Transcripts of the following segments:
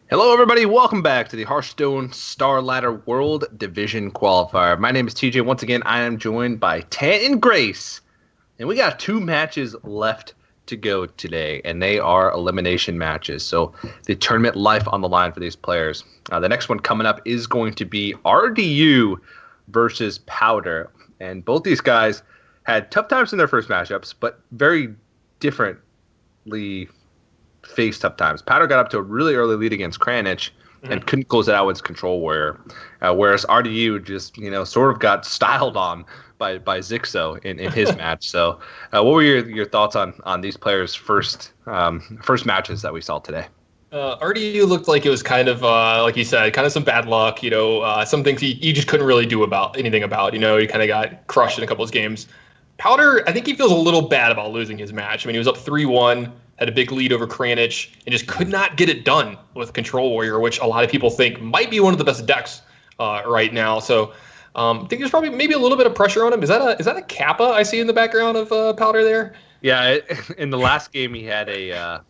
Hello, everybody. Welcome back to the Hearthstone StarLadder World Division Qualifier. My name is TJ. Once again, I am joined by Tant and Grace, and we got two matches left to go today, and they are elimination matches. So the tournament life on the line for these players. The next one coming up is going to be RDU versus Powder, and both these guys had tough times in their first matchups, but very differently faced tough times. Powder got up to a really early lead against Kranich and couldn't close it out with his Control Warrior, whereas RDU just sort of got styled on by Zixo in his match. So, what were your thoughts on these players' first matches that we saw today? RDU looked like it was kind of, like you said, kind of some bad luck. Some things he just couldn't really do anything about. He kind of got crushed in a couple of games. Powder, I think he feels a little bad about losing his match. I mean, he was up 3-1, had a big lead over Kranich, and just could not get it done with Control Warrior, which a lot of people think might be one of the best decks right now. So I think there's probably maybe a little bit of pressure on him. Is that a Kappa I see in the background of Powder there? Yeah, in the last game he had a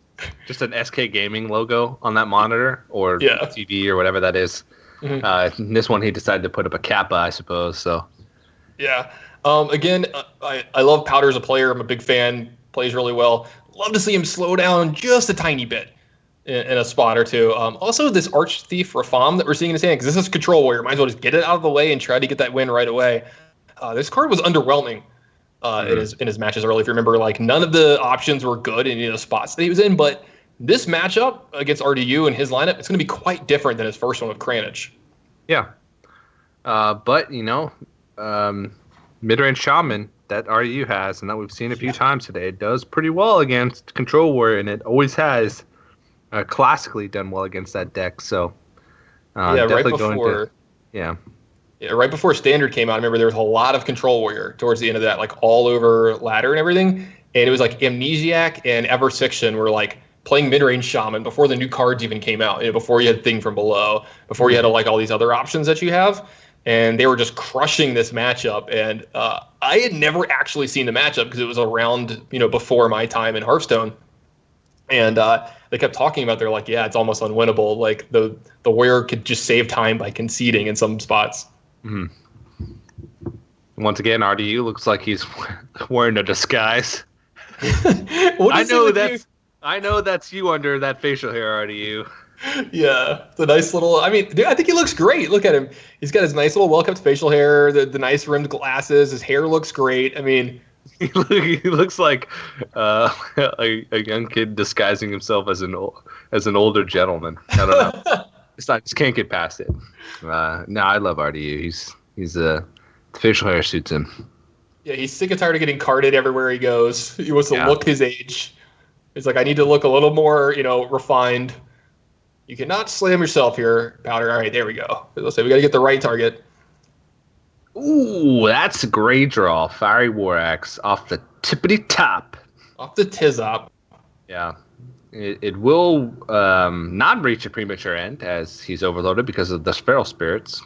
just an SK Gaming logo on that monitor or TV or whatever that is. In this one he decided to put up a Kappa, I suppose. So yeah. Again, I love Powder as a player. I'm a big fan. Plays really well. Love to see him slow down just a tiny bit in a spot or two. Also, this Arch Thief Rafam that we're seeing in his hand, because this is Control Warrior. Might as well just get it out of the way and try to get that win right away. This card was underwhelming in his matches early. If you remember, like none of the options were good in the spots that he was in. But this matchup against RDU and his lineup, it's going to be quite different than his first one with Kranich. Yeah, but mid-range Shaman that RDU has, and that we've seen a few times today, it does pretty well against Control Warrior, and it always has classically done well against that deck. So definitely right before Standard came out, I remember there was a lot of Control Warrior towards the end of that, like all over ladder and everything. And it was like Amnesiac and Eversiction were like playing mid-range Shaman before the new cards even came out, before you had Thing from Below, before you had like all these other options that you have. And they were just crushing this matchup. And I had never actually seen the matchup because it was around, before my time in Hearthstone. And they kept talking about, they're like, yeah, it's almost unwinnable. Like the warrior could just save time by conceding in some spots. Mm-hmm. Once again, RDU looks like he's wearing a disguise. I know that's you under that facial hair, RDU. Yeah, the nice little. I mean, dude, I think he looks great. Look at him. He's got his nice little well-kept facial hair, the nice rimmed glasses. His hair looks great. I mean, he looks like a young kid disguising himself as an older gentleman. I don't know. Just can't get past it. No, I love RDU. The facial hair suits him. Yeah, he's sick and tired of getting carded everywhere he goes. He wants to look his age. He's like, I need to look a little more, refined. You cannot slam yourself here, Powder. All right, there we go. Let's say we got to get the right target. Ooh, that's a great draw. Fiery War Axe off the tippity top. Off the Tizop. Yeah. It will not reach a premature end as he's overloaded because of the Feral Spirits.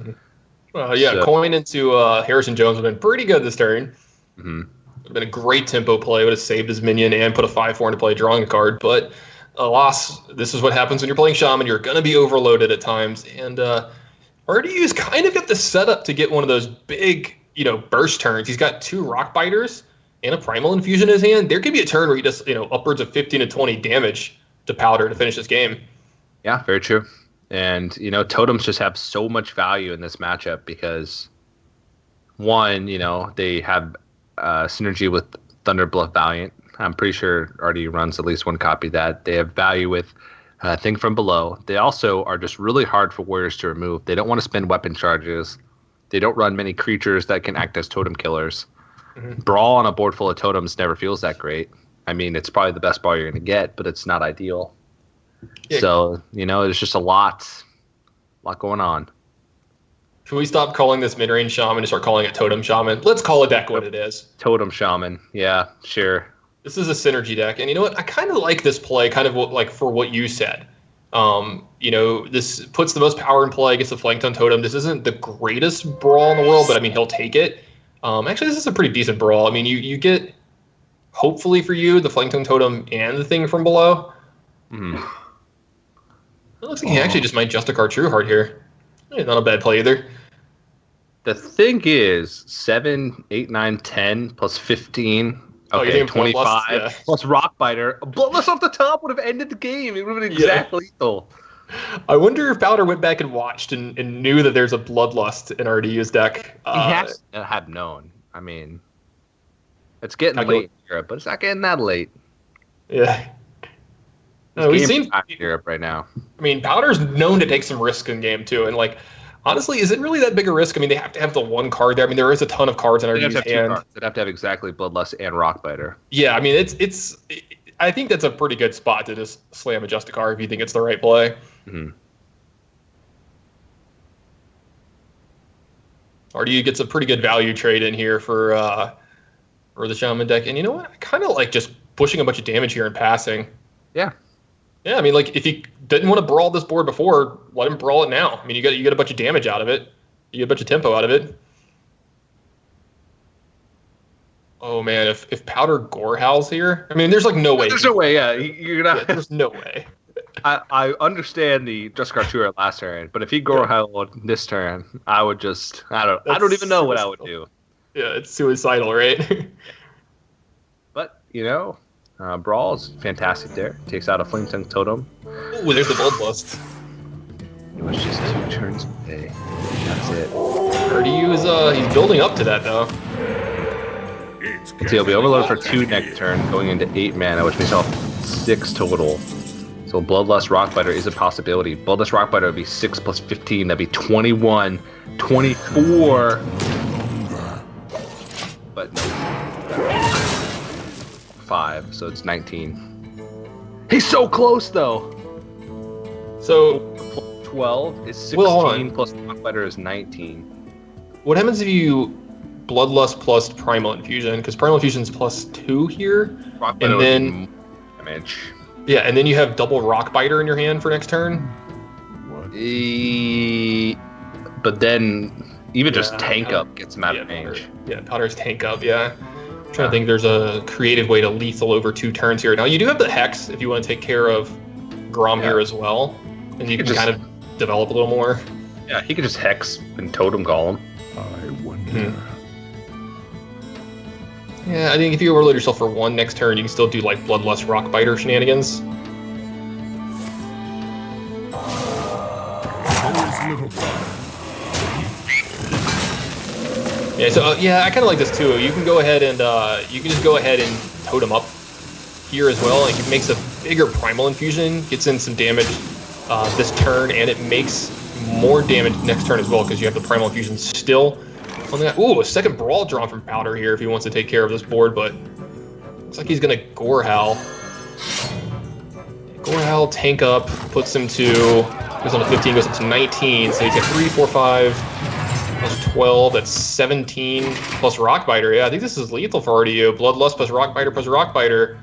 Mm-hmm. Coin into Harrison Jones would have been pretty good this turn. Mm-hmm. Would have been a great tempo play. Would have saved his minion and put a 5/4 into play, drawing a card. But alas, this is what happens when you're playing Shaman. You're going to be overloaded at times. And RDU's kind of got the setup to get one of those big, burst turns. He's got 2 Rock Biters and a Primal Infusion in his hand. There could be a turn where he does, upwards of 15 to 20 damage to Powder to finish this game. Yeah, very true. And, totems just have so much value in this matchup because, one, they have synergy with Thunderbluff Valiant. I'm pretty sure RDU runs at least one copy of that. They have value with Thing from Below. They also are just really hard for warriors to remove. They don't want to spend weapon charges. They don't run many creatures that can act as totem killers. Mm-hmm. Brawl on a board full of totems never feels that great. I mean, it's probably the best ball you're going to get, but it's not ideal. Yeah. So, there's just a lot going on. Can we stop calling this mid-range Shaman and start calling it Totem Shaman? Let's call a deck what it is. Totem Shaman. Yeah, sure. This is a synergy deck, and you know what? I kind of like this play, kind of like for what you said. This puts the most power in play against the Flankton Totem. This isn't the greatest brawl in the world, but I mean, he'll take it. Actually, this is a pretty decent brawl. I mean, you get, hopefully for you, the Flankton Totem and the Thing from Below. Mm. It looks like he actually just might Justicar Trueheart here. Not a bad play either. The thing is, 7, 8, 9, 10 plus 15. Okay, 25 yeah. plus Rockbiter. A Bloodlust off the top would have ended the game. It would have been exactly lethal. I wonder if Powder went back and watched and knew that there's a Bloodlust in RDU's deck. He has to have known. I mean, it's getting late in Europe, but it's not getting that late. Yeah. We've seen Europe right now. I mean, Powder's known to take some risk in game too, and like, honestly, is it really that big a risk? I mean, they have to have the one card there. I mean, there is a ton of cards in RDU's hand. They'd have to have exactly Bloodlust and Rockbiter. Yeah, I mean, it's. I think that's a pretty good spot to just slam a Justicar if you think it's the right play. Mm-hmm. RDU gets a pretty good value trade in here for the Shaman deck, and you know what? I kind of like just pushing a bunch of damage here and passing. Yeah. Yeah, I mean, like, if he didn't want to brawl this board before, let him brawl it now. I mean, you get a bunch of damage out of it. You get a bunch of tempo out of it. Oh, man, if Powder Gore Howls here, I mean, there's, like, no way. There's no way, yeah. You're not... Yeah, there's no way. I understand the Justicar Trueheart last turn, but if he Gore Howled this turn, I would just... I don't even know what I would do. Yeah, it's suicidal, right? But, you know... Brawl is fantastic there. Takes out a Flametongue Totem. Ooh, there's the Bloodlust. It was just 2 turns away. That's it. RDU is he's building up to that though. So he'll be overloaded for 2 next turn, going into 8 mana, which makes off 6 total. So Bloodlust Rockbiter is a possibility. Bloodlust Rockbiter would be 6 plus 15. That'd be 21, 24. But no. 5, so it's 19. He's so close though. So 12 is 16 plus Rockbiter is 19. What happens if you Bloodlust plus Primal Infusion? Because Primal Infusion's plus 2 here, Rockbiter and then damage. Yeah, and then you have double Rockbiter in your hand for next turn. But then even just tank up gets him out of range. Yeah, Powder's tank up. Yeah. I'm trying to think there's a creative way to lethal over 2 turns here. Now, you do have the Hex if you want to take care of Grom here as well. And you can just kind of develop a little more. Yeah, he could just Hex and Totem Golem. I wonder. Yeah, I think if you overload yourself for 1 next turn, you can still do like Bloodlust Rockbiter shenanigans. Yeah, so I kind of like this too. You can go ahead and you can just go ahead and totem up here as well. Like, it makes a bigger Primal Infusion, gets in some damage this turn, and it makes more damage next turn as well because you have the Primal Infusion still on that. Ooh, a second Brawl drawn from Powder here if he wants to take care of this board, but looks like he's gonna Gore Howl. Gore Howl, tank up, puts him to, goes on to 15, goes up to 19, so he's got 3, 4, 5. Plus 12, that's 17 plus Rockbiter. Yeah, I think this is lethal for RDU. Bloodlust plus Rockbiter.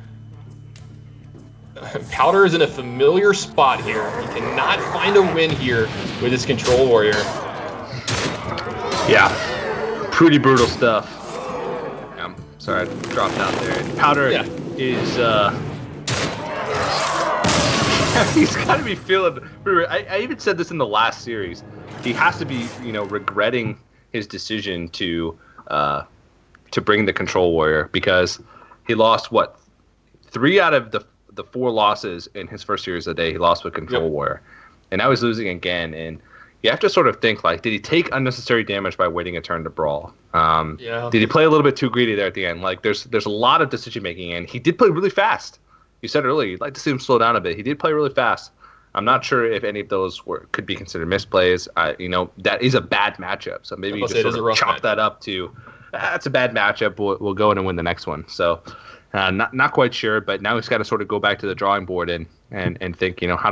Powder is in a familiar spot here. He cannot find a win here with his Control Warrior. Yeah, pretty brutal stuff. I'm sorry, I dropped out there. Powder is, he's got to be feeling, I even said this in the last series. He has to be, regretting his decision to bring the Control Warrior because he lost 3 out of the 4 losses in his first series of the day. He lost with Control Warrior, and now he's losing again. And you have to sort of think like, did he take unnecessary damage by waiting a turn to brawl? Did he play a little bit too greedy there at the end? Like, there's a lot of decision making, and he did play really fast. You said earlier you'd like to see him slow down a bit. He did play really fast. I'm not sure if any of those could be considered misplays. That is a bad matchup. So maybe you just sort of chalk that up to, that's a bad matchup. We'll go in and win the next one. So not quite sure, but now he's got to sort of go back to the drawing board and think, how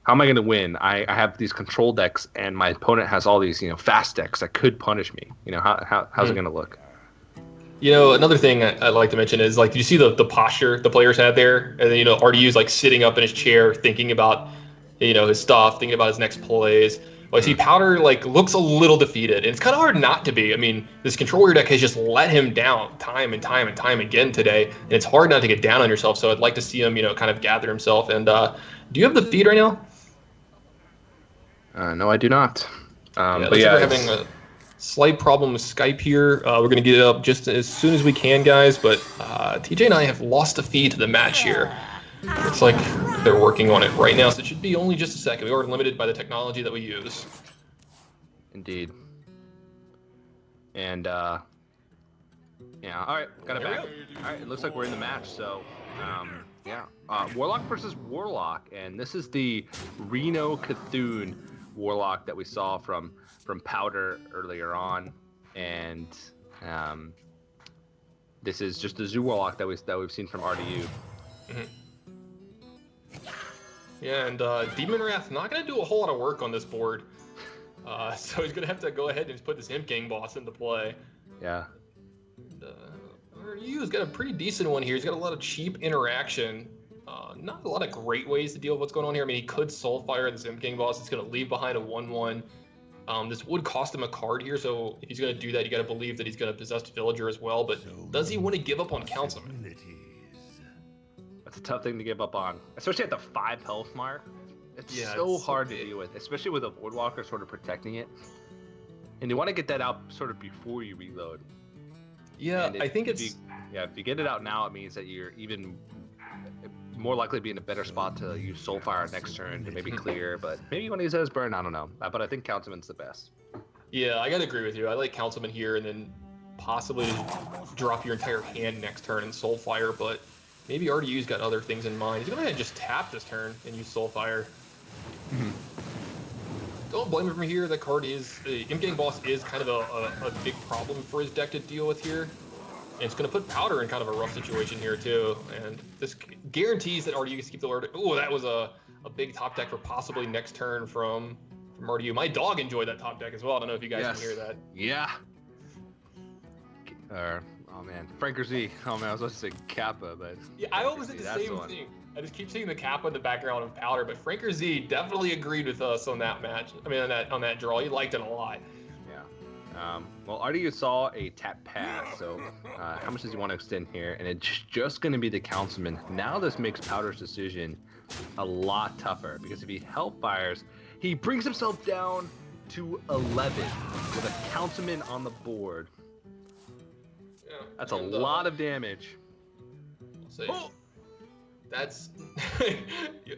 am I going to win? I have these control decks, and my opponent has all these, fast decks that could punish me. How's it going to look? Another thing I'd like to mention is, like, you see the posture the players had there, and then, RDU's like sitting up in his chair, thinking about, his stuff, thinking about his next plays. Well, I see Powder looks a little defeated, and it's kind of hard not to be. I mean, this Control Warrior deck has just let him down time and time and time again today, and it's hard not to get down on yourself. So I'd like to see him, kind of gather himself. And do you have the feed right now? No, I do not. Yeah, But looks like yeah, we're having a slight problem with Skype here. We're going to get it up just as soon as we can, guys. But TJ and I have lost a feed to the match here. Looks like they're working on it right now, so it should be only just a second. We are limited by the technology that we use. indeed. And yeah, all right, got it There we back. go. All right, it looks like we're in the match. So yeah, Warlock versus Warlock, and this is the Reno Cthulhu Warlock that we saw from Powder earlier on, and this is just the Zoo Warlock that we've seen from RDU. Mm-hmm. Yeah, and Demon Wrath not going to do a whole lot of work on this board. So he's going to have to go ahead and just put this Imp King boss into play. Yeah. And, RDU's got a pretty decent one here. He's got a lot of cheap interaction. Not a lot of great ways to deal with what's going on here. I mean, he could Soulfire this Imp King boss. It's going to leave behind a 1/1. This would cost him a card here, so if he's going to do that, you got to believe that he's going to possess Villager as well. But does he want to give up on Councilman? That's a tough thing to give up on, especially at the 5 health mark. It's it's hard to deal with, especially with a Voidwalker sort of protecting it. And you want to get that out sort of before you reload. Yeah, I think it's... If you get it out now, it means that you're even more likely to be in a better spot to use Soulfire next turn to maybe clear, but maybe you want to use it as burn, I don't know. But I think Councilman's the best. Yeah, I gotta agree with you. I like Councilman here, and then possibly drop your entire hand next turn and Soulfire, but maybe RDU's got other things in mind. He's gonna just tap this turn and use Soulfire. Don't blame him from here. The card is... The Imp Gang boss is kind of a big problem for his deck to deal with here. And it's going to put Powder in kind of a rough situation here, too. And this guarantees that RDU gets to keep the Lord. Oh, that was a big top deck for possibly next turn from RDU. My dog enjoyed that top deck as well. I don't know if you guys can hear that. Yeah. Oh, man. Franker Z. Oh, man, I was supposed to say Kappa, but... Yeah, I always did the same thing. I just keep seeing the Kappa in the background of Powder, but Franker Z definitely agreed with us on that match. I mean, on that draw. He liked it a lot. Yeah. Well, RDU saw a tap pass, so how much does he want to extend here? And it's just going to be the Councilman. Now this makes Powder's decision a lot tougher, because if he Hellfires, he brings himself down to 11 with a Councilman on the board. Yeah, that's a lot of damage. Let's see. Oh! That's...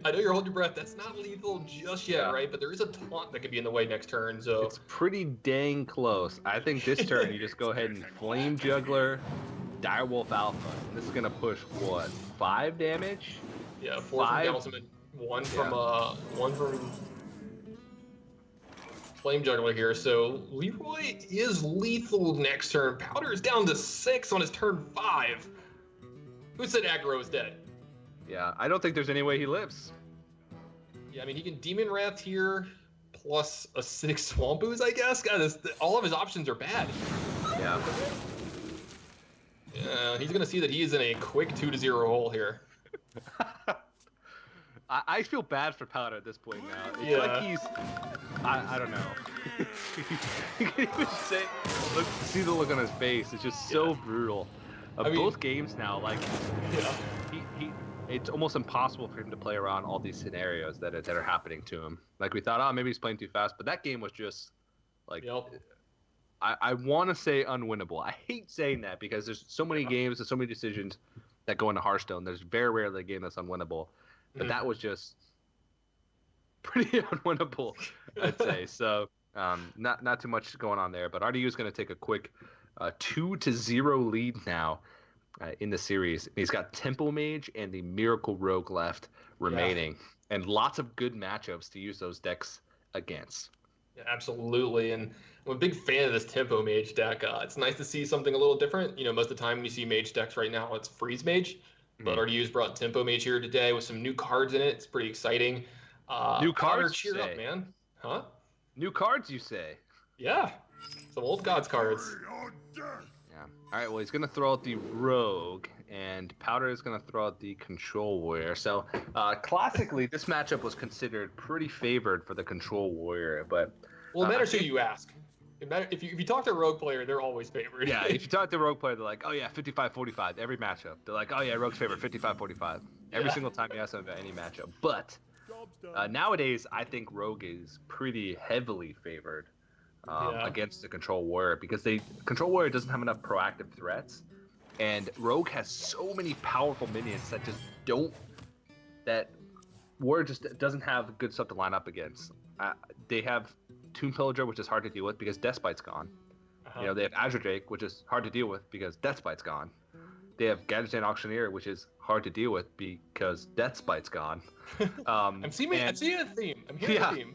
I know you're holding your breath. That's not lethal just yet, right? But there is a taunt that could be in the way next turn, so... It's pretty dang close. I think this turn you just go ahead and Flame Juggler, Direwolf Alpha. And this is going to push, what, 5 damage? Yeah, 4 from Councilman, 1 from Flame Juggler here. So Leroy is lethal next turn. Powder is down to 6 on his turn 5. Who said aggro is dead? Yeah, I don't think there's any way he lives. Yeah, I mean, he can Demon Wrath here, plus a 6 Swamp Ooze, I guess. God, all of his options are bad. Yeah. Yeah, he's going to see that he is in a quick 2-0 hole here. I feel bad for Powder at this point now. It's like he's... I don't know. You can even say... Look, see the look on his face. It's just so brutal. I mean, both games now, like... He it's almost impossible for him to play around all these scenarios that are happening to him. Like, we thought, oh, maybe he's playing too fast, but that game was just, like, I want to say unwinnable. I hate saying that because there's so many games and so many decisions that go into Hearthstone. There's very rarely a game that's unwinnable, but that was just pretty unwinnable, I'd say. So, not too much going on there, but RDU is going to take a quick 2-0 lead now. In the series. He's got Tempo Mage and the Miracle Rogue left remaining, and lots of good matchups to use those decks against. Yeah, absolutely, and I'm a big fan of this Tempo Mage deck. It's nice to see something a little different. You know, most of the time when you see Mage decks right now, it's Freeze Mage, but RDU's brought Tempo Mage here today with some new cards in it. It's pretty exciting. New cards, cheer up, man. Huh? New cards, you say? Yeah, some old gods cards. All right, well, he's going to throw out the Rogue, and Powder is going to throw out the Control Warrior. So, classically, this matchup was considered pretty favored for the Control Warrior, but... Well, it matters who you ask. If you talk to a Rogue player, they're always favored. Yeah, if you talk to a Rogue player, they're like, oh, yeah, 55-45, every matchup. They're like, oh, yeah, Rogue's favored, 55-45. Every single time you ask them about any matchup. But Nowadays, I think Rogue is pretty heavily favored Yeah. against the Control Warrior because Control Warrior doesn't have enough proactive threats, and Rogue has so many powerful minions that Warrior just doesn't have good stuff to line up against. They have Tomb Pillager, which is hard to deal with because Deathbite's gone. Uh-huh. They have Azure Drake, which is hard to deal with because Deathbite's gone. They have Gadgetzan Auctioneer, which is hard to deal with because Deathbite's gone. I'm seeing a theme. I'm hearing a theme.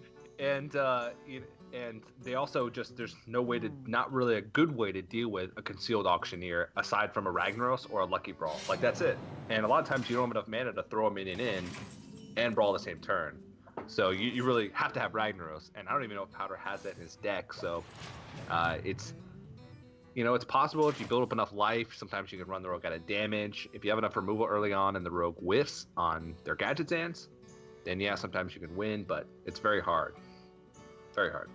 And they also there's not really a good way to deal with a Concealed Auctioneer aside from a Ragnaros or a Lucky Brawl. Like, that's it. And a lot of times you don't have enough mana to throw a minion in and brawl the same turn. So you really have to have Ragnaros, and I don't even know if Powder has that in his deck. So it's possible if you build up enough life. Sometimes you can run the Rogue out of damage. If you have enough removal early on and the Rogue whiffs on their Gadgetzans, then yeah, sometimes you can win, but it's very hard. Very hard.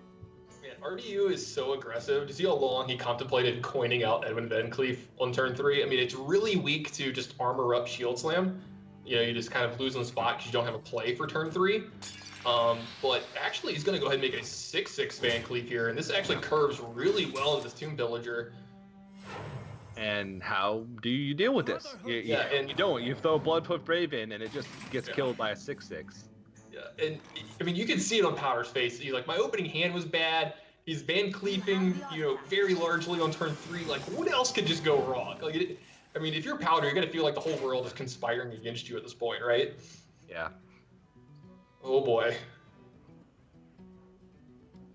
Man, RDU is so aggressive. To see how long he contemplated coining out Edwin Van Cleef on turn 3, I mean, it's really weak to just armor up Shield Slam. You just kind of lose on the spot because you don't have a play for turn 3. But actually, he's going to go ahead and make a 6/6 Van Cleef here, and this actually curves really well into this Tomb Pillager. And how do you deal with this? You don't. You throw a Bloodhoof Brave in, and it just gets killed by a 6/6. Yeah, and I mean, you can see it on Powder's face. He's like, my opening hand was bad. He's Van Cleefing, very largely on turn 3. Like, what else could just go wrong? Like, if you're Powder, you're gonna feel like the whole world is conspiring against you at this point, right? Yeah. Oh boy.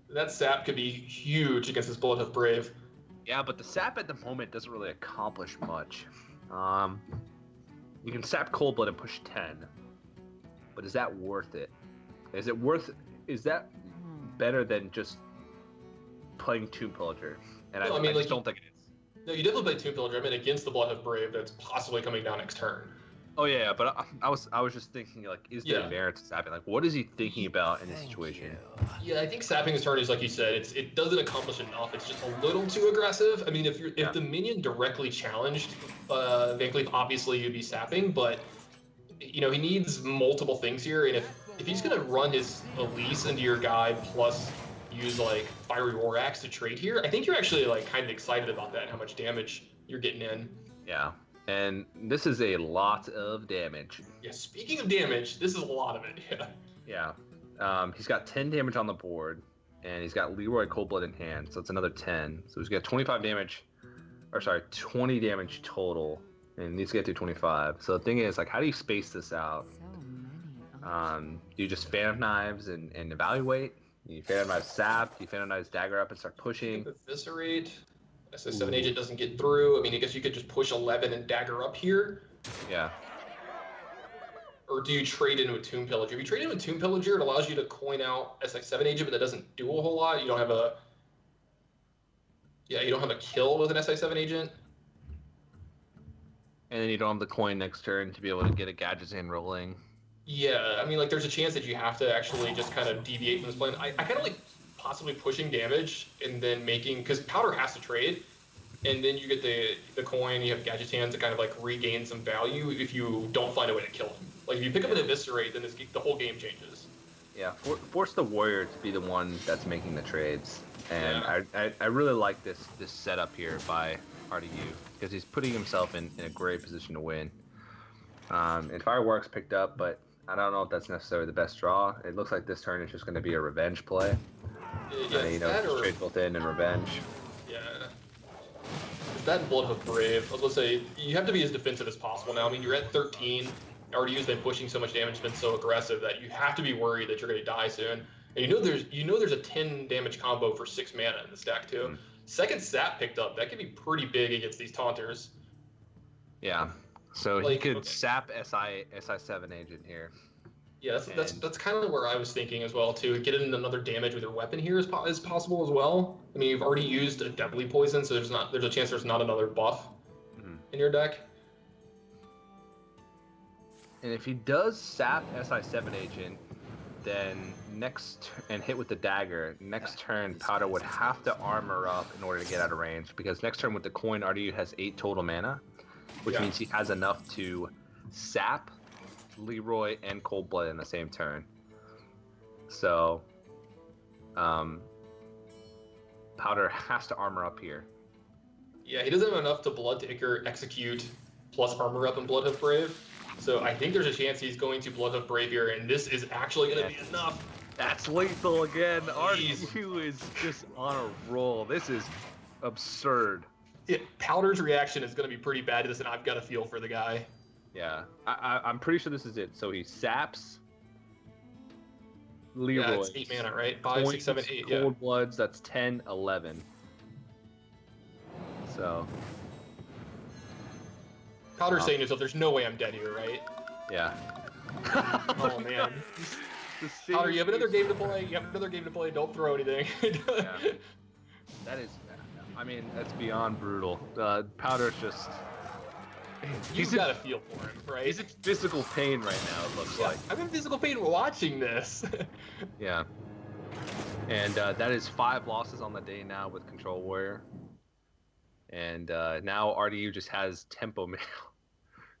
That sap could be huge against this Bloodhoof Brave. Yeah, but the sap at the moment doesn't really accomplish much. You can sap Coldblood and push 10, but is that worth it? Is that better than just playing Tomb Pillager? And I just don't think it is. No, you definitely play Tomb Pillager. I mean, against the Bloodhoof Brave that's possibly coming down next turn. Oh yeah, but I was just thinking, like, is there merit to sapping? Like, what is he thinking about in this situation? Yeah, I think sapping his turn is, like you said, it doesn't accomplish enough. It's just a little too aggressive. I mean, if the minion directly challenged Van Cleef, obviously you'd be sapping, but he needs multiple things here, and if he's gonna run his Elise into your guy plus use like Fiery War Axe to trade here, I think you're actually like kind of excited about that and how much damage you're getting in. Yeah. And this is a lot of damage. Yeah, speaking of damage, this is a lot of it, yeah. Yeah. He's got 10 damage on the board, and he's got Leroy Coldblood in hand, so it's another 10. So he's got 20 damage total, and needs to get to 25. So the thing is, like, how do you space this out? Do you just Phantom Knives and evaluate? You Phantom Knives sap, you Phantom Knives dagger up and start pushing. Eviscerate. SS7 agent doesn't get through. I mean, I guess you could just push 11 and dagger up here. Yeah. Or do you trade in with Tomb Pillager? If you trade in with Tomb Pillager, it allows you to coin out SX7 agent, but that doesn't do a whole lot. You don't have a kill with an SX7 agent. And then you don't have the coin next turn to be able to get a Gadgetzan rolling. Yeah, I mean, like, there's a chance that you have to actually just kind of deviate from this plan. I kind of like possibly pushing damage and then because Powder has to trade, and then you get the coin, you have Gadgetzan to kind of like regain some value if you don't find a way to kill him. Like, if you pick up an Eviscerate, then the whole game changes. Yeah, force the Warrior to be the one that's making the trades. And I really like this setup here by RDU, because he's putting himself in a great position to win. And Fireworks picked up, but I don't know if that's necessarily the best draw. It looks like this turn is just going to be a revenge play. Just trade both in and revenge. Yeah. It's that Bloodhoof Brave. I was going to say, you have to be as defensive as possible now. I mean, you're at 13. RDU's been pushing so much damage, been so aggressive that you have to be worried that you're going to die soon. And there's a 10 damage combo for 6 mana in the stack too. Mm. Second sap picked up. That could be pretty big against these taunters. Yeah. So he could sap SI7 agent here. Yeah, that's kind of where I was thinking as well too. Get in another damage with your weapon here is possible as well. I mean, you've already used a Deadly Poison, so there's a chance there's not another buff in your deck. And if he does sap SI7 agent, then and hit with the dagger, next turn Powder would have to armor up in order to get out of range, because next turn with the coin RDU has 8 total mana, which means he has enough to sap Leroy and Cold Blood in the same turn. So, Powder has to armor up here. Yeah, he doesn't have enough to Blood to execute plus armor up and Bloodhoof Brave. So I think there's a chance he's going to Bloodhoof Brave here, and this is actually going to be enough. That's lethal again. RDU is just on a roll. This is absurd. Yeah, Powder's reaction is going to be pretty bad to this, and I've got a feel for the guy. Yeah, I'm pretty sure this is it. So he saps Leroy. Yeah, it's 8 mana, right? 5, 6, 7, 8. Yeah. Cold Bloods, that's 10, 11. So. Powder's saying to himself, there's no way I'm dead here, right? Yeah. Oh, man. Powder, you have another game to play. Don't throw anything. Yeah. That is, I mean, that's beyond brutal. Powder's just. You've got a feel for him, right? He's in physical pain right now, it looks like. I'm in physical pain watching this. Yeah. And that is 5 losses on the day now with Control Warrior. And now RDU just has Tempo Mail.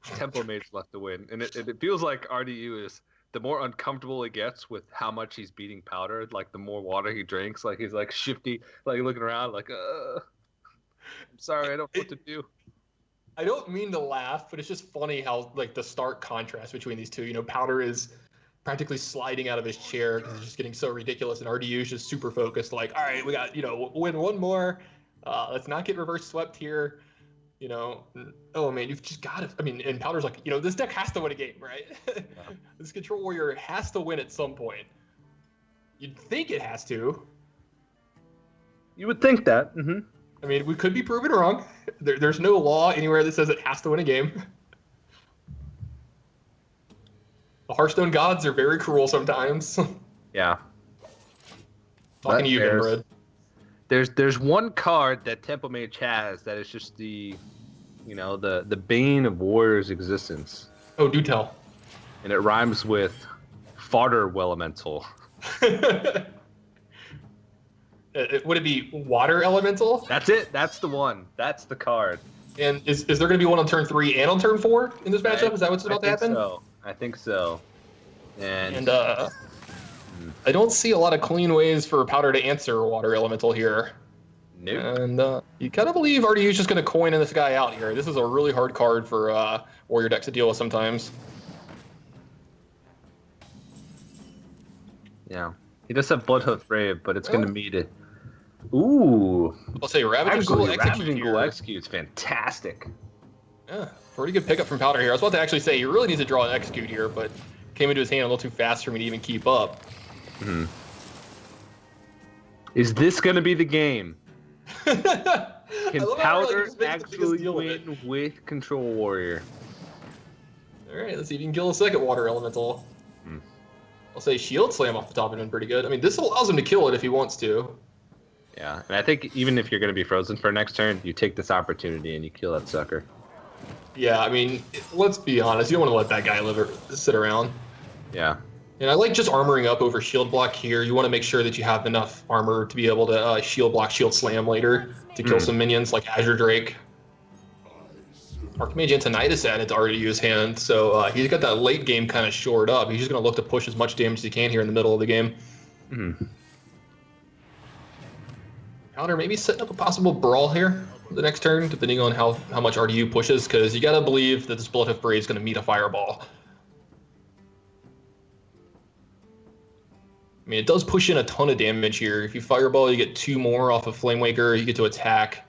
Tempo Mail's left to win. And it feels like RDU is, the more uncomfortable he gets with how much he's beating Powder, like the more water he drinks, like he's like shifty, like looking around like, I'm sorry, I don't know what to do. I don't mean to laugh, but it's just funny how like the stark contrast between these two. You know, Powder is practically sliding out of his chair because it's just getting so ridiculous, and RDU is just super focused. Like, all right, we got win one more. Let's not get reverse swept here. Oh man, you've just got to. I mean, and Powder's like, this deck has to win a game, right? Yeah. This Control Warrior has to win at some point. You'd think it has to. You would think that. Mm-hmm. I mean, we could be proven wrong. There's no law anywhere that says it has to win a game. The Hearthstone gods are very cruel sometimes. Yeah. Talking to you, Vinbred. There's one card that Tempo Mage has that is just the bane of Warrior's existence. Oh, do tell. And it rhymes with Farter Elemental. Would it be Water Elemental? That's it. That's the one. That's the card. And is there going to be one on turn 3 and on turn 4 in this matchup? Is that what's about to happen? I think so. And I don't see a lot of clean ways for Powder to answer Water Elemental here. Nope. And you kind of believe RDU is just going to coin in this guy out here. This is a really hard card for Warrior decks to deal with sometimes. Yeah. He does have Bloodhoof Brave, but it's going to meet it. Ooh. I'll say Ravaging Ghoul Execute's fantastic. Yeah, pretty good pickup from Powder here. I was about to actually say, he really needs to draw an Execute here, but came into his hand a little too fast for me to even keep up. Mm-hmm. Is this going to be the game? Can Powder actually win with Control Warrior? All right, let's see if you can kill a second Water Elemental. I'll say Shield Slam off the top and been pretty good. I mean, this allows him to kill it if he wants to. Yeah, and I think even if you're going to be frozen for next turn, you take this opportunity and you kill that sucker. Yeah, I mean, let's be honest. You don't want to let that guy sit around. Yeah. And I like just armoring up over Shield Block here. You want to make sure that you have enough armor to be able to Shield Block, Shield Slam later to kill some minions like Azure Drake. Archmage Antonidas added to RDU's hand, so he's got that late game kind of shored up. He's just going to look to push as much damage as he can here in the middle of the game. Powder maybe setting up a possible brawl here the next turn, depending on how much RDU pushes, because you got to believe that this Bloodhoof Brave is going to meet a Fireball. I mean, it does push in a ton of damage here. If you Fireball, you get 2 more off of Flamewaker, you get to attack.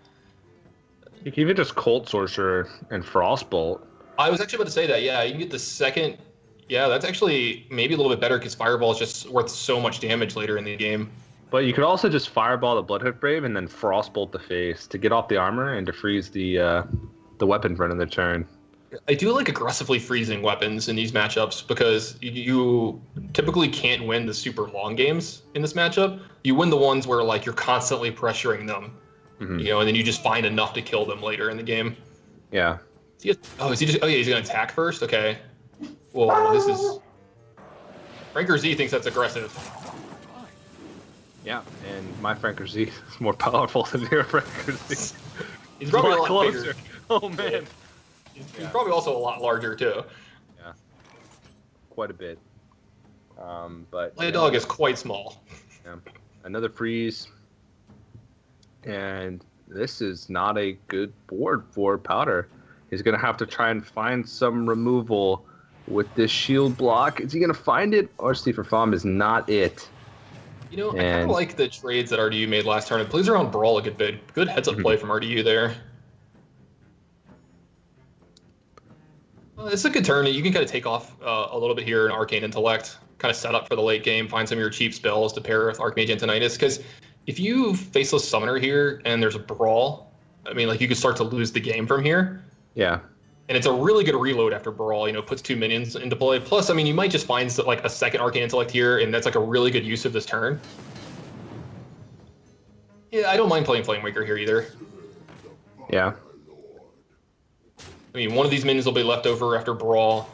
You can even just Cold Sorcerer and Frostbolt. I was actually about to say that, yeah. You can get the second. Yeah, that's actually maybe a little bit better because Fireball is just worth so much damage later in the game. But you could also just Fireball the Bloodhoof Brave and then Frostbolt the face to get off the armor and to freeze the weapon for another turn. I do like aggressively freezing weapons in these matchups because you typically can't win the super long games in this matchup. You win the ones where like you're constantly pressuring them. And then you just find enough to kill them later in the game. Yeah. He's going to attack first? Okay. Well, this is... Franker Z thinks that's aggressive. Yeah, and my Franker Z is more powerful than your Franker Z. He's probably a lot closer. Oh, man. He's probably also a lot larger, too. Yeah. quite a bit. But My dog is quite small. yeah, another freeze. And this is not a good board for Powder. He's going to have to try and find some removal with this shield block. Is he going to find it? RC for Farm is not it. I kind of like the trades that RDU made last turn. It plays around Brawl a good bit. Good heads-up play from RDU there. It's a good turn. You can kind of take off a little bit here in Arcane Intellect, kind of set up for the late game, find some of your cheap spells to pair with Archmage Antonidas, because if you Faceless Summoner here and there's a Brawl, I mean, like, you could start to lose the game from here. Yeah. And it's a really good reload after Brawl, puts 2 minions into play. Plus, I mean, you might just find like a second Arcane Intellect here, and that's like a really good use of this turn. Yeah, I don't mind playing Flamewaker here either. Yeah. I mean, one of these minions will be left over after Brawl.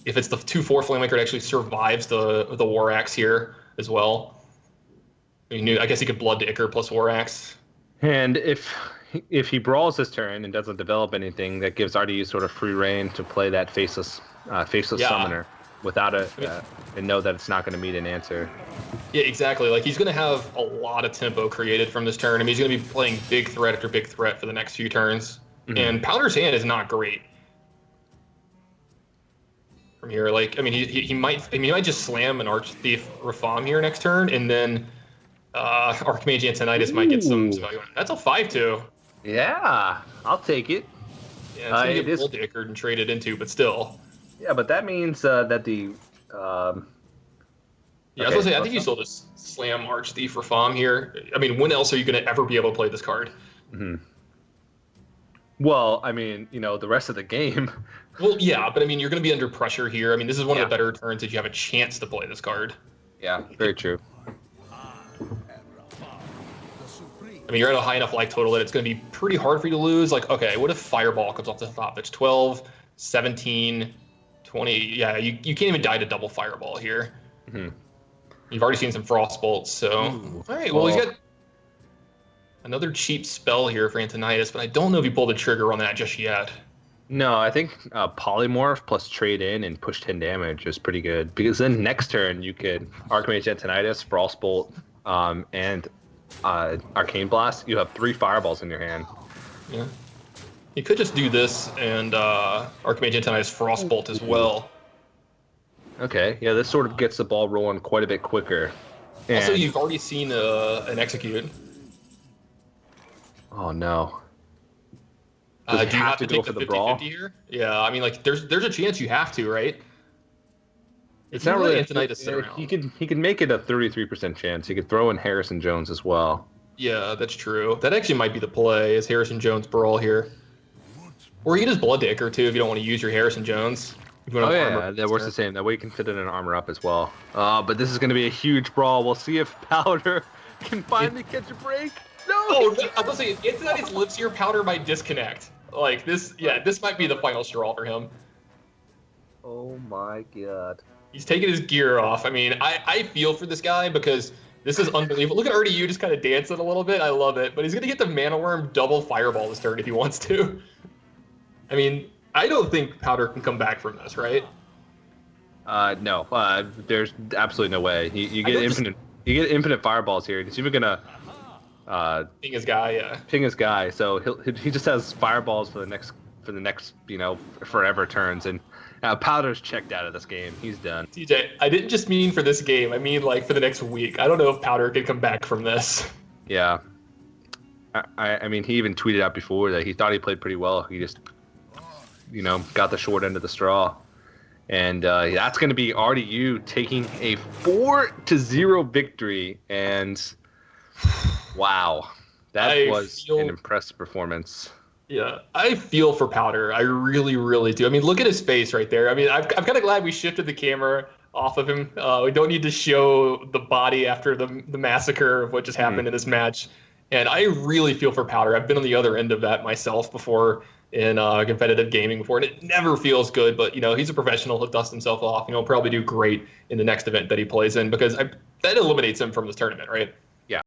If it's the 2/4 Flamewaker, it actually survives the War Axe here as well. I guess he could Blood to Ichor plus War Axe. And if he brawls this turn and doesn't develop anything, that gives RDU sort of free reign to play that faceless summoner without and know that it's not going to meet an answer. Yeah, exactly. Like, he's going to have a lot of tempo created from this turn. I mean, he's going to be playing big threat after big threat for the next few turns. Mm-hmm. And Powder's hand is not great from here. Like, I mean, he might just slam an Archthief Rafam here next turn, and then Archmage Antonidas might get some value. That's a 5/2. Yeah, I'll take it. Yeah, it's going to get Dickard and traded into, but still. Yeah, but that means that the... I was going to say, I think you still just slam Archthief Rafam here. I mean, when else are you going to ever be able to play this card? Mm-hmm. Well, I mean, the rest of the game. Well, yeah, but I mean, you're going to be under pressure here. I mean, this is one of the better turns that you have a chance to play this card. Yeah, very true. I mean, you're at a high enough life total that it's going to be pretty hard for you to lose. Like, okay, what if Fireball comes off the top? That's 12, 17, 20. Yeah, you can't even die to double Fireball here. Mm-hmm. You've already seen some Frostbolts, so... Ooh. All right, well, he's got another cheap spell here for Antonidas, but I don't know if he pulled the trigger on that just yet. No, I think Polymorph plus trade in and push 10 damage is pretty good, because then next turn you could Archmage Antonidas, Frostbolt, and Arcane Blast. You have 3 Fireballs in your hand. Yeah. You could just do this and Archmage Antonidas Frostbolt as well. Okay, yeah, this sort of gets the ball rolling quite a bit quicker. And also, you've already seen an Execute. Oh, no. Do you have to go for the 50-50 here? Yeah, I mean, like, there's a chance you have to, right? It's not really Antonidas sit around. He could make it a 33% chance. He could throw in Harrison Jones as well. Yeah, that's true. That actually might be the play, is Harrison Jones Brawl here. Or you can just Blood Dicker, too, if you don't want to use your Harrison Jones. Oh, yeah, that works the same. That way you can fit in an armor up as well. But this is going to be a huge brawl. We'll see if Powder can finally catch a break. No! Oh, I was going to say, Antonidas lives here, Powder might disconnect. Like, this might be the final straw for him. Oh, my God. He's taking his gear off. I mean, I feel for this guy because this is unbelievable. Look at RDU just kind of dancing a little bit. I love it. But he's going to get the Mana Worm double Fireball this turn if he wants to. I mean, I don't think Powder can come back from this, right? No. There's absolutely no way. You get infinite. You get infinite Fireballs here. He's even gonna ping his guy. Yeah. Ping his guy. So he just has Fireballs for the next forever turns, and Powder's checked out of this game. He's done. TJ, I didn't just mean for this game. I mean like for the next week. I don't know if Powder can come back from this. Yeah. I mean, he even tweeted out before that he thought he played pretty well. He just, got the short end of the straw. And that's going to be RDU taking a 4-0 victory. And wow, that was an impressive perforance. Yeah, I feel for Powder. I really, really do. I mean, look at his face right there. I mean, I'm kind of glad we shifted the camera off of him. We don't need to show the body after the massacre of what just happened in this match. And I really feel for Powder. I've been on the other end of that myself before in competitive gaming before, and it never feels good. But, he's a professional. He'll dust himself off. He'll probably do great in the next event that he plays in because that eliminates him from this tournament, right?